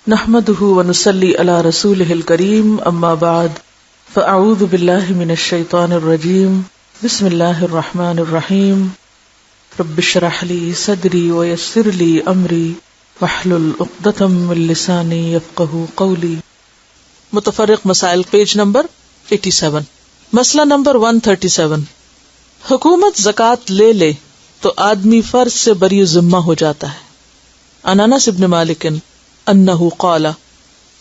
نحمده ونصلي على رسوله الكريم اما بعد فاعوذ بالله من الشيطان الرجيم بسم الله الرحمن الرحيم رب اشرح لي صدري ويسر لي امري واحلل عقدة من لساني يفقهوا قولي. متفرق مسائل پیج نمبر 87. مسئلہ نمبر 137. حکومت زکوٰۃ لے لے تو آدمی فرض سے بری ذمہ ہو جاتا ہے. عن انس بن مالک انه قال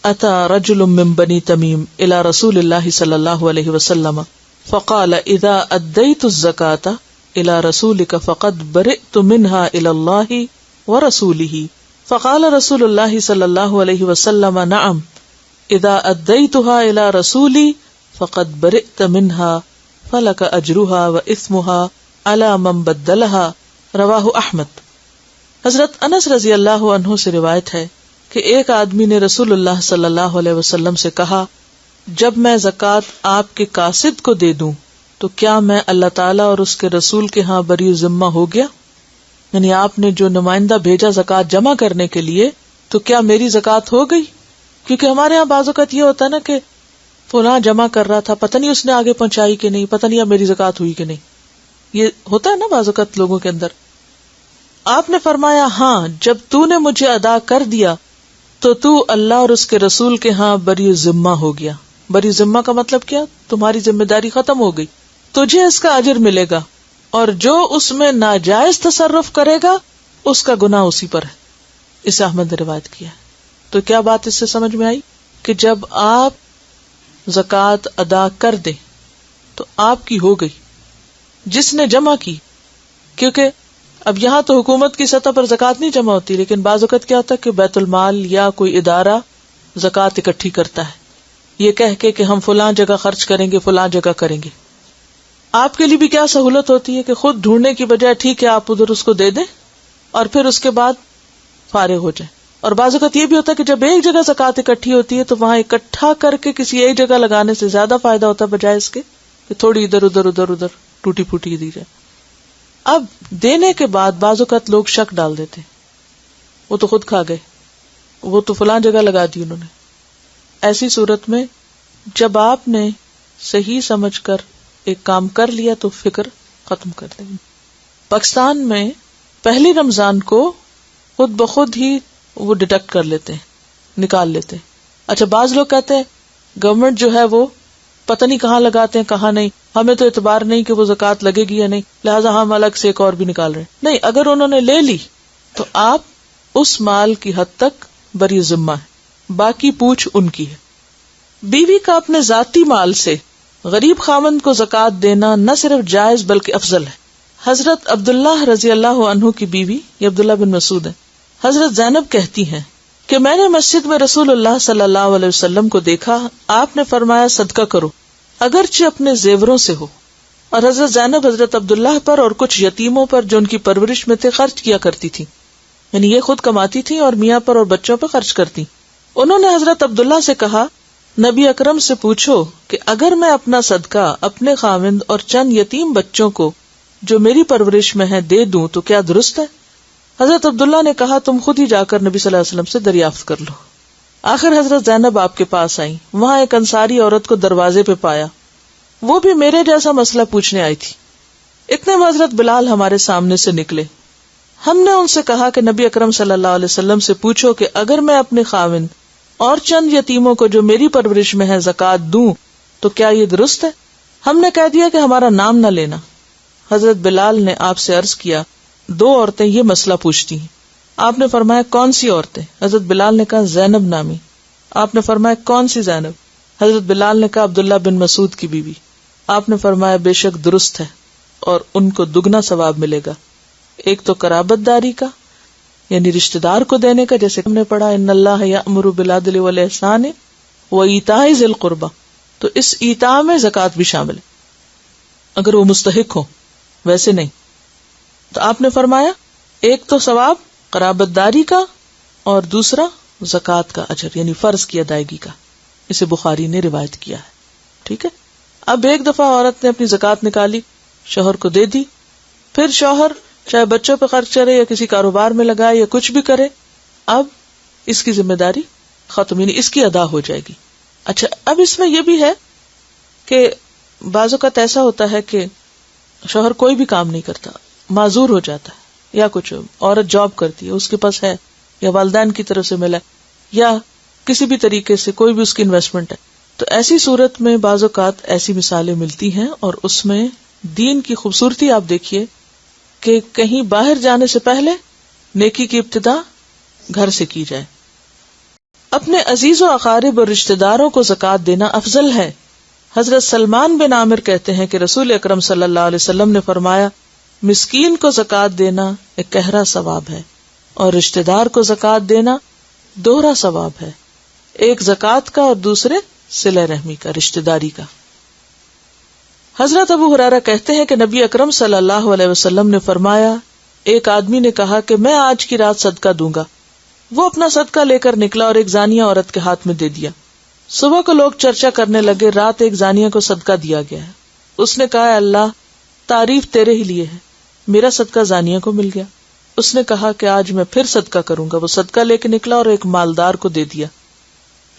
اتى رجل من بني تميم الى رسول الله صلى الله عليه وسلم فقال اذا اديت الزكاة الى رسولك فقد برئت منها الى الله ورسوله. فقال رسول الله صلى الله عليه وسلم نعم اذا اديتها الى رسولي فقد برئت منها فلك اجرها واثمها على من بدلها. رواہ احمد. حضرت انس رضی اللہ عنہ سے روایت ہے کہ ایک آدمی نے رسول اللہ صلی اللہ علیہ وسلم سے کہا جب میں زکوٰۃ آپ کے قاصد کو دے دوں تو کیا میں اللہ تعالیٰ اور اس کے رسول کے ہاں بری ذمہ ہو گیا؟ یعنی آپ نے جو نمائندہ بھیجا زکوٰۃ جمع کرنے کے لیے تو کیا میری زکوٰۃ ہو گئی؟ کیونکہ ہمارے یہاں بعض اوقات یہ ہوتا ہے نا کہ فلاں جمع کر رہا تھا، پتہ نہیں اس نے آگے پہنچائی کہ نہیں، پتہ نہیں اب میری زکوٰۃ ہوئی کہ نہیں. یہ ہوتا ہے نا بعض اوقات لوگوں کے اندر. آپ نے فرمایا ہاں جب تو نے مجھے ادا کر دیا تو تو اللہ اور اس کے رسول کے ہاں بری ذمہ ہو گیا. بری ذمہ کا مطلب کیا؟ تمہاری ذمہ داری ختم ہو گئی، تجھے اس کا اجر ملے گا، اور جو اس میں ناجائز تصرف کرے گا اس کا گناہ اسی پر ہے. اسے احمد نے روایت کیا ہے. تو کیا بات اس سے سمجھ میں آئی کہ جب آپ زکوٰۃ ادا کر دیں تو آپ کی ہو گئی، جس نے جمع کی. کیونکہ اب یہاں تو حکومت کی سطح پر زکوٰۃ نہیں جمع ہوتی، لیکن بعض اوقات کیا ہوتا ہے کہ بیت المال یا کوئی ادارہ زکوٰۃ اکٹھی کرتا ہے، یہ کہہ کے کہ ہم فلاں جگہ خرچ کریں گے، فلاں جگہ کریں گے. آپ کے لیے بھی کیا سہولت ہوتی ہے کہ خود ڈھونڈنے کی بجائے ٹھیک ہے آپ ادھر اس کو دے دیں اور پھر اس کے بعد فارغ ہو جائیں. اور بعض اوقات یہ بھی ہوتا ہے کہ جب ایک جگہ زکوٰۃ اکٹھی ہوتی ہے تو وہاں اکٹھا کر کے کسی ایک جگہ لگانے سے زیادہ فائدہ ہوتا ہے بجائے اس کے کہ تھوڑی ادھر ادھر ٹوٹی پھوٹی دی جائے. اب دینے کے بعد بعض اوقات لوگ شک ڈال دیتے، وہ تو خود کھا گئے، وہ تو فلاں جگہ لگا دی انہوں نے. ایسی صورت میں جب آپ نے صحیح سمجھ کر ایک کام کر لیا تو فکر ختم کر دیں. پاکستان میں پہلی رمضان کو خود بخود ہی وہ ڈیڈکٹ کر لیتے ہیں، نکال لیتے ہیں. اچھا بعض لوگ کہتے ہیں گورنمنٹ جو ہے وہ پتہ نہیں کہاں لگاتے ہیں کہاں نہیں، ہمیں تو اعتبار نہیں کہ وہ زکوٰۃ لگے گی یا نہیں، لہٰذا ہم الگ سے ایک اور بھی نکال رہے ہیں. نہیں، اگر انہوں نے لے لی تو آپ اس مال کی حد تک بری ذمہ ہے، باقی پوچھ ان کی ہے. بیوی کا اپنے ذاتی مال سے غریب خاوند کو زکوٰۃ دینا نہ صرف جائز بلکہ افضل ہے. حضرت عبداللہ رضی اللہ عنہ کی بیوی، یہ عبداللہ بن مسعود ہے، حضرت زینب کہتی ہیں کہ میں نے مسجد میں رسول اللہ صلی اللہ علیہ وسلم کو دیکھا، آپ نے فرمایا صدقہ کرو اگرچہ اپنے زیوروں سے ہو. اور حضرت زینب حضرت عبداللہ پر اور کچھ یتیموں پر جو ان کی پرورش میں تھے خرچ کیا کرتی تھی، یعنی یہ خود کماتی تھی اور میاں پر اور بچوں پر خرچ کرتی. انہوں نے حضرت عبداللہ سے کہا نبی اکرم سے پوچھو کہ اگر میں اپنا صدقہ اپنے خاوند اور چند یتیم بچوں کو جو میری پرورش میں ہے دے دوں تو کیا درست ہے؟ حضرت عبداللہ نے کہا تم خود ہی جا کر نبی صلی اللہ علیہ وسلم سے دریافت کر لو. آخر حضرت زینب آپ کے پاس آئیں، وہاں ایک انصاری عورت کو دروازے پہ پایا، وہ بھی میرے جیسا مسئلہ پوچھنے آئی تھی. اتنے میں حضرت بلال ہمارے سامنے سے نکلے. ہم نے ان سے کہا کہ نبی اکرم صلی اللہ علیہ وسلم سے پوچھو کہ اگر میں اپنے خاوند اور چند یتیموں کو جو میری پرورش میں ہے زکوٰۃ دوں تو کیا یہ درست ہے؟ ہم نے کہہ دیا کہ ہمارا نام نہ لینا. حضرت بلال نے آپ سے عرض کیا 2 عورتیں یہ مسئلہ پوچھتی ہیں. آپ نے فرمایا کون سی عورتیں؟ حضرت بلال نے کہا زینب نامی. آپ نے فرمایا کون سی زینب؟ حضرت بلال نے کہا عبداللہ بن مسعود کی بیوی. آپ نے فرمایا بے شک درست ہے اور ان کو دگنا ثواب ملے گا. ایک تو قرابت داری کا یعنی رشتہ دار کو دینے کا، جیسے ہم نے پڑھا ان اللہ یأمر بالعدل والاحسان وایتاء ذی القربى، تو اس ایتاء میں زکوٰۃ بھی شامل ہے اگر وہ مستحق ہو، ویسے نہیں. تو آپ نے فرمایا ایک تو ثواب قرابت داری کا اور دوسرا زکوٰۃ کا اجر یعنی فرض کی ادائیگی کا. اسے بخاری نے روایت کیا ہے. ٹھیک ہے. اب ایک دفعہ عورت نے اپنی زکوٰۃ نکالی، شوہر کو دے دی، پھر شوہر چاہے بچوں پہ خرچ کرے یا کسی کاروبار میں لگائے یا کچھ بھی کرے، اب اس کی ذمہ داری ختم، یعنی اس کی ادا ہو جائے گی. اچھا، اب اس میں یہ بھی ہے کہ بعض اوقات ایسا ہوتا ہے کہ شوہر کوئی بھی کام نہیں کرتا، معذور ہو جاتا ہے، یا کچھ عورت جاب کرتی ہے، اس کے پاس ہے، یا والدین کی طرف سے ملا، یا کسی بھی طریقے سے کوئی بھی اس کی انویسٹمنٹ ہے. تو ایسی صورت میں بعض اوقات ایسی مثالیں ملتی ہیں، اور اس میں دین کی خوبصورتی آپ دیکھیے کہ کہیں باہر جانے سے پہلے نیکی کی ابتدا گھر سے کی جائے. اپنے عزیز و اقارب اور رشتہ داروں کو زکوٰۃ دینا افضل ہے. حضرت سلمان بن عامر کہتے ہیں کہ رسول اکرم صلی اللہ علیہ وسلم نے فرمایا، مسکین کو زکوٰۃ دینا ایک گہرا ثواب ہے، اور رشتہ دار کو زکوٰۃ دینا دوہرا ثواب ہے، ایک زکوٰۃ کا اور دوسرے صلہ رحمی کا، رشتہ داری کا. حضرت ابو ہریرہ کہتے ہیں کہ نبی اکرم صلی اللہ علیہ وسلم نے فرمایا، ایک آدمی نے کہا کہ میں آج کی رات صدقہ دوں گا. وہ اپنا صدقہ لے کر نکلا اور ایک زانیہ عورت کے ہاتھ میں دے دیا. صبح کو لوگ چرچا کرنے لگے، رات ایک زانیہ کو صدقہ دیا گیا ہے. اس نے کہا، اللہ تعریف تیرے ہی لیے ہے، میرا صدقہ زانیہ کو مل گیا. اس نے کہا کہ آج میں پھر صدقہ کروں گا. وہ صدقہ لے کے نکلا اور ایک مالدار کو دے دیا.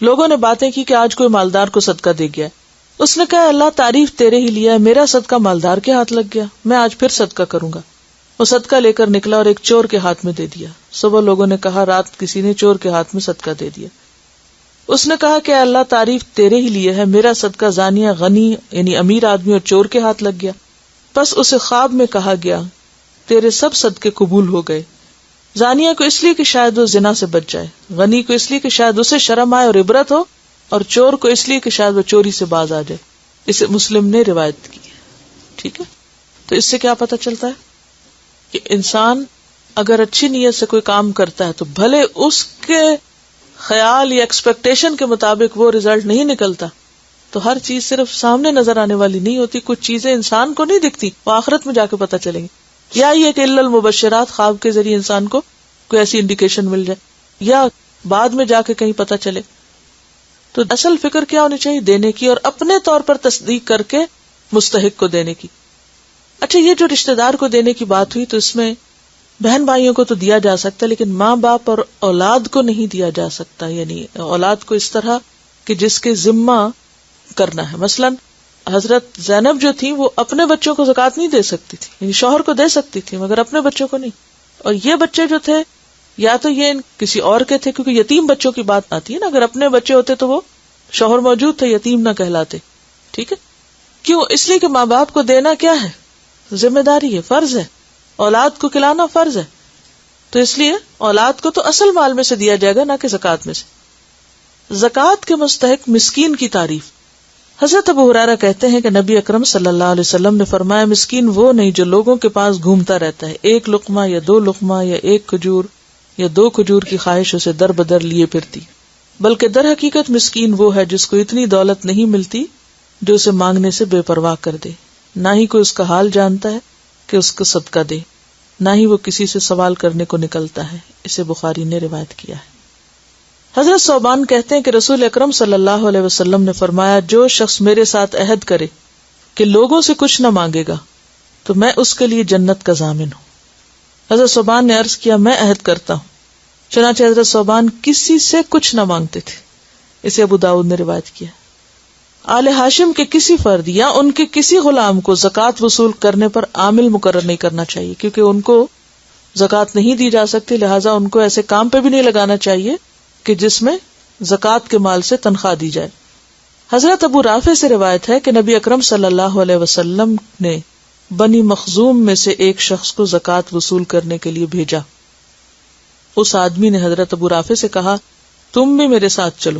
لوگوں نے باتیں کی کہ آج کوئی مالدار کو صدقہ دے گیا. اس نے کہا، اللہ تعریف تیرے ہی لیے ہے، میرا صدقہ مالدار کے ہاتھ لگ گیا، میں آج پھر صدقہ کروں گا. وہ صدقہ لے کر نکلا اور ایک چور کے ہاتھ میں دے دیا. صبح لوگوں نے کہا، رات کسی نے چور کے ہاتھ میں صدقہ دے دیا. اس نے کہا کہ اللہ تعریف تیرے ہی لیے ہے، میرا صدقہ زانیہ غنی یعنی امیر آدمی اور چور کے ہاتھ لگ گیا. پس اسے خواب میں کہا گیا، تیرے سب صدقے قبول ہو گئے. زانیہ کو اس لیے کہ شاید وہ زنا سے بچ جائے، غنی کو اس لیے کہ شاید اسے شرم آئے اور عبرت ہو، اور چور کو اس لیے کہ شاید وہ چوری سے باز آ جائے. اسے مسلم نے روایت کی ہے. ٹھیک ہے، تو اس سے کیا پتہ چلتا ہے کہ انسان اگر اچھی نیت سے کوئی کام کرتا ہے تو بھلے اس کے خیال یا ایکسپیکٹیشن کے مطابق وہ ریزلٹ نہیں نکلتا، تو ہر چیز صرف سامنے نظر آنے والی نہیں ہوتی. کچھ چیزیں انسان کو نہیں دکھتی، وہ آخرت میں جا کے پتہ چلیں گی. یا یہ کہ الا المبشرات، خواب کے ذریعے انسان کو کوئی ایسی انڈیکیشن مل جائے، یا بعد میں جا کے کہیں پتہ چلے. تو اصل فکر کیا ہونی چاہیے؟ دینے کی، اور اپنے طور پر تصدیق کر کے مستحق کو دینے کی. اچھا، یہ جو رشتہ دار کو دینے کی بات ہوئی، تو اس میں بہن بھائیوں کو تو دیا جا سکتا ہے، لیکن ماں باپ اور اولاد کو نہیں دیا جا سکتا. یعنی اولاد کو اس طرح کہ جس کے ذمہ کرنا ہے. مثلا حضرت زینب جو تھی، وہ اپنے بچوں کو زکوٰۃ نہیں دے سکتی تھی، یعنی شوہر کو دے سکتی تھی مگر اپنے بچوں کو نہیں. اور یہ بچے جو تھے، یا تو یہ کسی اور کے تھے، کیونکہ یتیم بچوں کی بات آتی ہے نا. اگر اپنے بچے ہوتے تو وہ شوہر موجود تھے، یتیم نہ کہلاتے. ٹھیک ہے، کیوں؟ اس لیے کہ ماں باپ کو دینا کیا ہے؟ ذمہ داری ہے، فرض ہے. اولاد کو کھلانا فرض ہے، تو اس لیے اولاد کو تو اصل مال میں سے دیا جائے گا، نہ کہ زکوٰۃ میں سے. زکوٰۃ کے مستحق مسکین کی تعریف. حضرت ابو ہریرہ کہتے ہیں کہ نبی اکرم صلی اللہ علیہ وسلم نے فرمایا، مسکین وہ نہیں جو لوگوں کے پاس گھومتا رہتا ہے، ایک لقمہ یا دو لقمہ یا ایک کھجور یا دو کھجور کی خواہش اسے در بدر لیے پھرتی، بلکہ در حقیقت مسکین وہ ہے جس کو اتنی دولت نہیں ملتی جو اسے مانگنے سے بے پرواہ کر دے، نہ ہی کوئی اس کا حال جانتا ہے کہ اس کو صدقہ دے، نہ ہی وہ کسی سے سوال کرنے کو نکلتا ہے. اسے بخاری نے روایت کیا ہے. حضرت ثوبان کہتے ہیں کہ رسول اکرم صلی اللہ علیہ وسلم نے فرمایا، جو شخص میرے ساتھ عہد کرے کہ لوگوں سے کچھ نہ مانگے گا تو میں اس کے لیے جنت کا ضامن ہوں. حضرت ثوبان نے عرض کیا، میں عہد کرتا ہوں. چنانچہ حضرت ثوبان کسی سے کچھ نہ مانگتے تھے. اسے ابو داؤد نے روایت کیا. آل ہاشم کے کسی فرد یا ان کے کسی غلام کو زکوٰۃ وصول کرنے پر عامل مقرر نہیں کرنا چاہیے، کیونکہ ان کو زکوٰۃ نہیں دی جا سکتی، لہٰذا ان کو ایسے کام پہ بھی نہیں لگانا چاہیے کہ جس میں زکوٰۃ کے مال سے تنخواہ دی جائے. حضرت ابو رافع سے روایت ہے کہ نبی اکرم صلی اللہ علیہ وسلم نے بنی مخزوم میں سے ایک شخص کو زکوٰۃ وصول کرنے کے لیے بھیجا. اس آدمی نے حضرت ابو رافع سے کہا، تم بھی میرے ساتھ چلو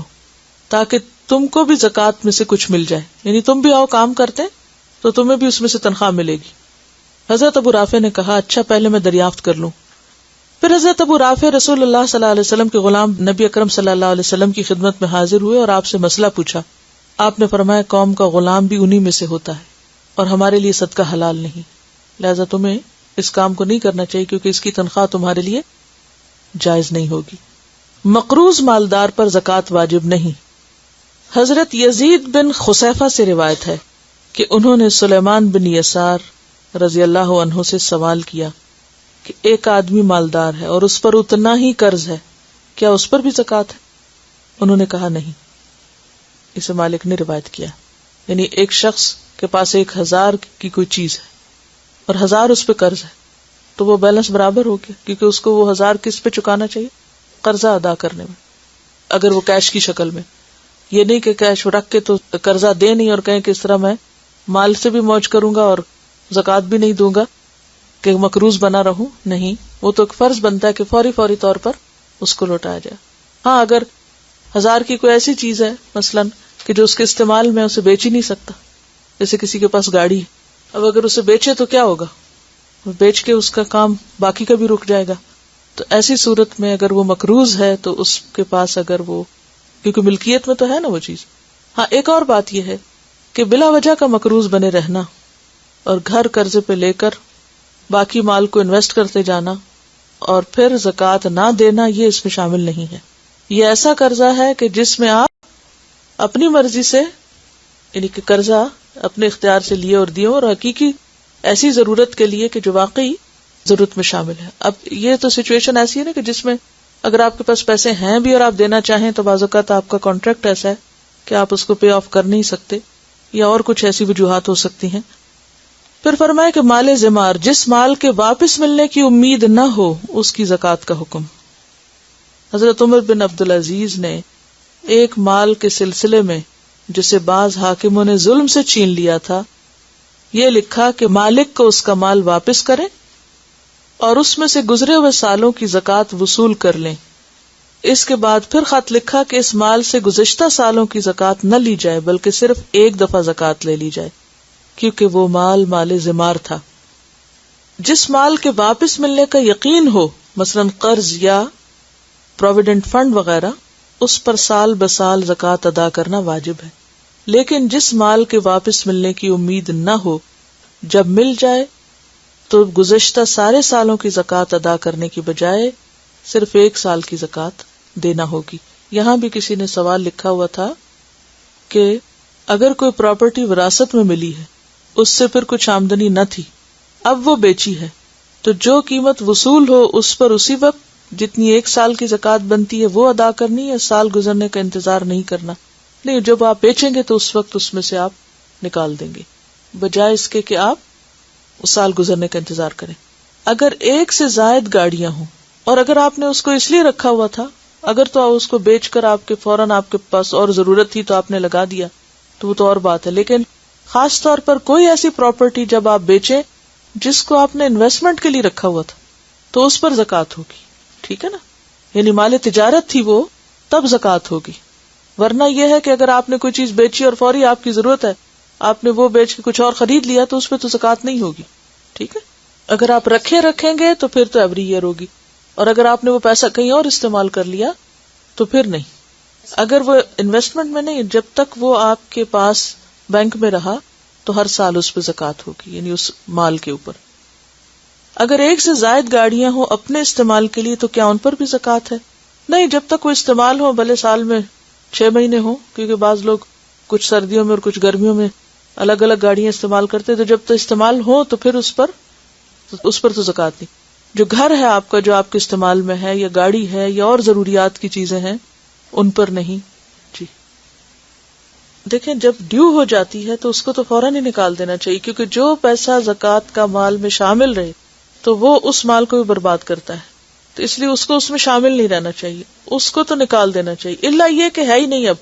تاکہ تم کو بھی زکوٰۃ میں سے کچھ مل جائے، یعنی تم بھی آؤ کام کرتے تو تمہیں بھی اس میں سے تنخواہ ملے گی. حضرت ابو رافع نے کہا، اچھا پہلے میں دریافت کر لوں. پھر حضرت ابو رافع رسول اللہ صلی اللہ علیہ وسلم کے غلام نبی اکرم صلی اللہ علیہ وسلم کی خدمت میں حاضر ہوئے اور آپ سے مسئلہ پوچھا. آپ نے فرمایا، قوم کا غلام بھی انہی میں سے ہوتا ہے اور ہمارے لیے صدقہ حلال نہیں، لہذا تمہیں اس کام کو نہیں کرنا چاہیے کیونکہ اس کی تنخواہ تمہارے لیے جائز نہیں ہوگی. مقروض مالدار پر زکوٰۃ واجب نہیں. حضرت یزید بن خسیفہ سے روایت ہے کہ انہوں نے سلیمان بن یسار رضی اللہ عنہ سے سوال کیا کہ ایک آدمی مالدار ہے اور اس پر اتنا ہی قرض ہے، کیا اس پر بھی زکوٰۃ ہے؟ انہوں نے کہا نہیں. اسے مالک نے روایت کیا. یعنی ایک شخص کے پاس 1000 کی کوئی چیز ہے اور 1000 اس پہ قرض ہے, تو وہ بیلنس برابر ہو گیا, کیونکہ اس کو وہ 1000 کس پہ چکانا چاہیے؟ قرضہ ادا کرنے میں, اگر وہ کیش کی شکل میں. یہ نہیں کہ کیش رکھ کے تو قرضہ دے نہیں اور کہیں کہ اس طرح میں مال سے بھی موج کروں گا اور زکوٰۃ بھی نہیں دوں گا کہ مقروض بنا رہوں. نہیں, وہ تو ایک فرض بنتا ہے کہ فوری طور پر اس کو لوٹایا جائے. ہاں, اگر 1000 کی کوئی ایسی چیز ہے مثلاً کہ جو اس کے استعمال میں اسے بیچ ہی نہیں سکتا, جیسے کسی کے پاس گاڑی ہے, اب اگر اسے بیچے تو کیا ہوگا؟ بیچ کے اس کا کام باقی کا بھی رک جائے گا. تو ایسی صورت میں اگر وہ مقروض ہے تو اس کے پاس اگر وہ, کیونکہ ملکیت میں تو ہے نا وہ چیز. ہاں, ایک اور بات یہ ہے کہ بلا وجہ کا مقروض بنے رہنا اور گھر قرضے پہ لے کر باقی مال کو انویسٹ کرتے جانا اور پھر زکوٰۃ نہ دینا, یہ اس میں شامل نہیں ہے. یہ ایسا قرضہ ہے کہ جس میں آپ اپنی مرضی سے, یعنی کہ قرضہ اپنے اختیار سے لیے اور دیے, اور حقیقی ایسی ضرورت کے لیے کہ جو واقعی ضرورت میں شامل ہے. اب یہ تو سچویشن ایسی ہے نا کہ جس میں اگر آپ کے پاس پیسے ہیں بھی اور آپ دینا چاہیں تو بعض اوقات آپ کا کانٹریکٹ ایسا ہے کہ آپ اس کو پے آف کر نہیں سکتے, یا اور کچھ ایسی وجوہات ہو سکتی ہیں. پھر فرمائے کہ مال زمار, جس مال کے واپس ملنے کی امید نہ ہو, اس کی زکوٰۃ کا حکم. حضرت عمر بن عبدالعزیز نے ایک مال کے سلسلے میں جسے بعض حاکموں نے ظلم سے چھین لیا تھا, یہ لکھا کہ مالک کو اس کا مال واپس کریں اور اس میں سے گزرے ہوئے سالوں کی زکوٰۃ وصول کر لیں. اس کے بعد پھر خط لکھا کہ اس مال سے گزشتہ سالوں کی زکوٰۃ نہ لی جائے بلکہ صرف ایک دفعہ زکوٰۃ لے لی جائے, کیونکہ وہ مال زمار تھا. جس مال کے واپس ملنے کا یقین ہو, مثلاً قرض یا پروویڈنٹ فنڈ وغیرہ, اس پر سال بسال زکوٰۃ ادا کرنا واجب ہے. لیکن جس مال کے واپس ملنے کی امید نہ ہو, جب مل جائے تو گزشتہ سارے سالوں کی زکوٰۃ ادا کرنے کی بجائے صرف 1 سال کی زکوٰۃ دینا ہوگی. یہاں بھی کسی نے سوال لکھا ہوا تھا کہ اگر کوئی پراپرٹی وراثت میں ملی ہے, اس سے پھر کچھ آمدنی نہ تھی, اب وہ بیچی ہے, تو جو قیمت وصول ہو اس پر اسی وقت جتنی 1 سال کی زکوٰۃ بنتی ہے وہ ادا کرنی, یا سال گزرنے کا انتظار نہیں کرنا؟ نہیں, جب آپ بیچیں گے تو اس وقت اس میں سے آپ نکال دیں گے, بجائے اس کے کہ آپ سال گزرنے کا انتظار کریں. اگر 1 سے زائد گاڑیاں ہوں اور اگر آپ نے اس کو اس لیے رکھا ہوا تھا, اگر تو اس کو بیچ کر آپ کے فوراً آپ کے پاس اور ضرورت تھی تو آپ نے لگا دیا تو وہ تو اور بات ہے. لیکن خاص طور پر کوئی ایسی پراپرٹی جب آپ بیچیں جس کو آپ نے انویسٹمنٹ کے لیے رکھا ہوا تھا تو اس پر زکوٰۃ ہوگی. ٹھیک ہے نا, یعنی مال تجارت تھی وہ, تب زکوٰۃ ہوگی. ورنہ یہ ہے کہ اگر آپ نے کوئی چیز بیچی اور فوری آپ کی ضرورت ہے, آپ نے وہ بیچ کے کچھ اور خرید لیا تو اس پہ تو زکوٰۃ نہیں ہوگی. ٹھیک ہے, اگر آپ رکھیں گے تو پھر تو ایوری ایئر ہوگی, اور اگر آپ نے وہ پیسہ کہیں اور استعمال کر لیا تو پھر نہیں. اگر وہ انویسٹمنٹ میں نہیں, جب تک وہ آپ کے پاس بینک میں رہا تو ہر سال اس پہ زکوٰۃ ہوگی, یعنی اس مال کے اوپر. اگر 1 سے زائد گاڑیاں ہوں اپنے استعمال کے لیے تو کیا ان پر بھی زکوٰۃ ہے؟ نہیں, جب تک وہ استعمال ہو, بھلے سال میں 6 مہینے ہوں, کیونکہ بعض لوگ کچھ سردیوں میں اور کچھ گرمیوں میں الگ الگ گاڑیاں استعمال کرتے, تو جب تک استعمال ہو تو پھر اس پر تو زکوٰۃ نہیں. جو گھر ہے آپ کا, جو آپ کے استعمال میں ہے, یا گاڑی ہے, یا اور ضروریات کی چیزیں ہیں, ان پر نہیں. جی دیکھیں, جب ڈیو ہو جاتی ہے تو اس کو تو فوراً ہی نکال دینا چاہیے, کیونکہ جو پیسہ زکوٰۃ کا مال میں شامل رہے تو وہ اس مال کو بھی برباد کرتا ہے, تو اس لیے اس کو اس میں شامل نہیں رہنا چاہیے, اس کو تو نکال دینا چاہیے. الا یہ کہ ہے ہی نہیں اب,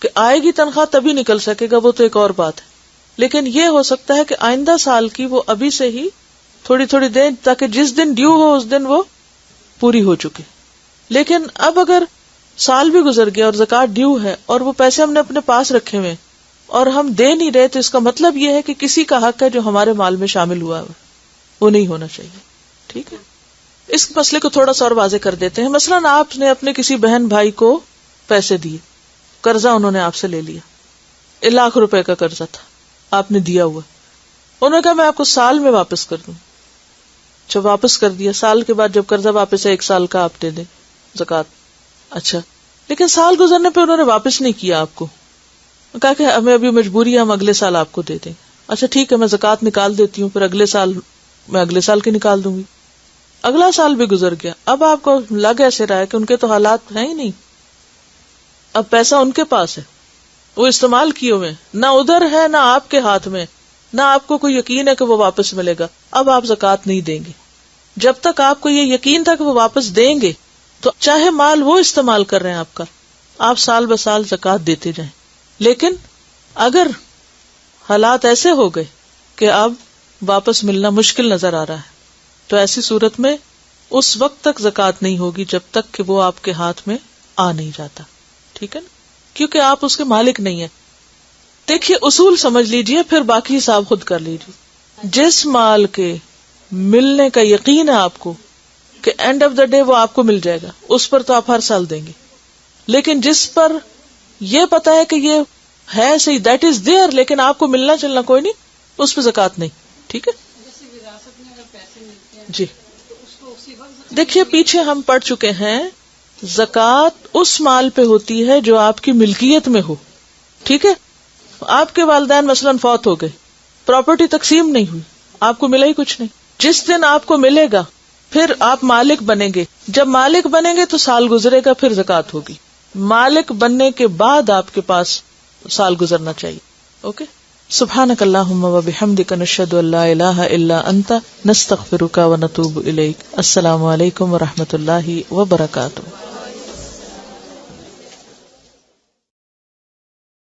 کہ آئے گی تنخواہ تبھی نکل سکے گا, وہ تو ایک اور بات ہے. لیکن یہ ہو سکتا ہے کہ آئندہ سال کی وہ ابھی سے ہی تھوڑی تھوڑی دیں, تاکہ جس دن ڈیو ہو اس دن وہ پوری ہو چکے. لیکن اب اگر سال بھی گزر گیا اور زکوٰۃ ڈیو ہے اور وہ پیسے ہم نے اپنے پاس رکھے ہوئے اور ہم دے نہیں رہے, تو اس کا مطلب یہ ہے کہ کسی کا حق ہے جو ہمارے مال میں شامل ہوا ہے, وہ نہیں ہونا چاہیے. ٹھیک ہے, اس مسئلے کو تھوڑا سا اور واضح کر دیتے ہیں. مثلاً آپ نے اپنے کسی بہن بھائی کو پیسے دیے, قرضہ انہوں نے آپ سے لے لیا, 1 لاکھ روپے کا قرضہ تھا, آپ نے دیا ہوا, انہوں نے کہا میں آپ کو سال میں واپس کر دوں. جب واپس کر دیا, سال کے بعد جب قرضہ واپس ہے 1 سال کا آپ دے دیں زکوٰۃ. اچھا, لیکن سال گزرنے پہ انہوں نے واپس نہیں کیا آپ کو, کہا کہ ہمیں ابھی مجبوری ہے, ہم اگلے سال آپ کو دے دیں. اچھا ٹھیک ہے, میں زکوٰۃ نکال دیتی ہوں, پھر اگلے سال کی نکال دوں گی. اگلا سال بھی گزر گیا, اب آپ کو لگ ایسے رہا ہے کہ ان کے تو حالات ہیں ہی نہیں, اب پیسہ ان کے پاس ہے، وہ استعمال کیے ہوئے، نہ ادھر ہے نہ آپ کے ہاتھ میں، نہ آپ کو کوئی یقین ہے کہ وہ واپس ملے گا. اب آپ زکوٰۃ نہیں دیں گے. جب تک آپ کو یہ یقین تھا کہ وہ واپس دیں گے تو چاہے مال وہ استعمال کر رہے ہیں آپ کا، آپ سال بہ سال زکوٰۃ دیتے جائیں. لیکن اگر حالات ایسے ہو گئے کہ اب واپس ملنا مشکل نظر آ رہا ہے تو ایسی صورت میں اس وقت تک زکوٰۃ نہیں ہوگی جب تک کہ وہ آپ کے ہاتھ میں آ نہیں جاتا. ٹھیک ہے نا، کیونکہ آپ اس کے مالک نہیں ہیں. دیکھیے اصول سمجھ لیجئے، پھر باقی حساب خود کر لیجئے. جس مال کے ملنے کا یقین ہے آپ کو کہ اینڈ آف دا ڈے وہ آپ کو مل جائے گا، اس پر تو آپ ہر سال دیں گے. لیکن جس پر یہ پتا ہے کہ یہ ہے صحیح، دیٹ از دیئر، لیکن آپ کو ملنا چلنا کوئی نہیں، اس پہ زکوٰۃ نہیں. ٹھیک ہے جی. دیکھیے پیچھے ہم پڑھ چکے ہیں زکوٰۃ اس مال پہ ہوتی ہے جو آپ کی ملکیت میں ہو. ٹھیک ہے، آپ کے والدین مثلاً فوت ہو گئے، پراپرٹی تقسیم نہیں ہوئی، آپ کو ملا ہی کچھ نہیں. جس دن آپ کو ملے گا پھر آپ مالک بنیں گے. جب مالک بنیں گے تو سال گزرے گا، پھر زکوٰۃ ہوگی. مالک بننے کے بعد آپ کے پاس سال گزرنا چاہیے. اوکے. سبحانک اللہم و بحمدک، نشہد ان لا الہ الا انت، نستغفرک و نتوب الیک. السلام علیکم و رحمۃ اللہ وبرکاتہ.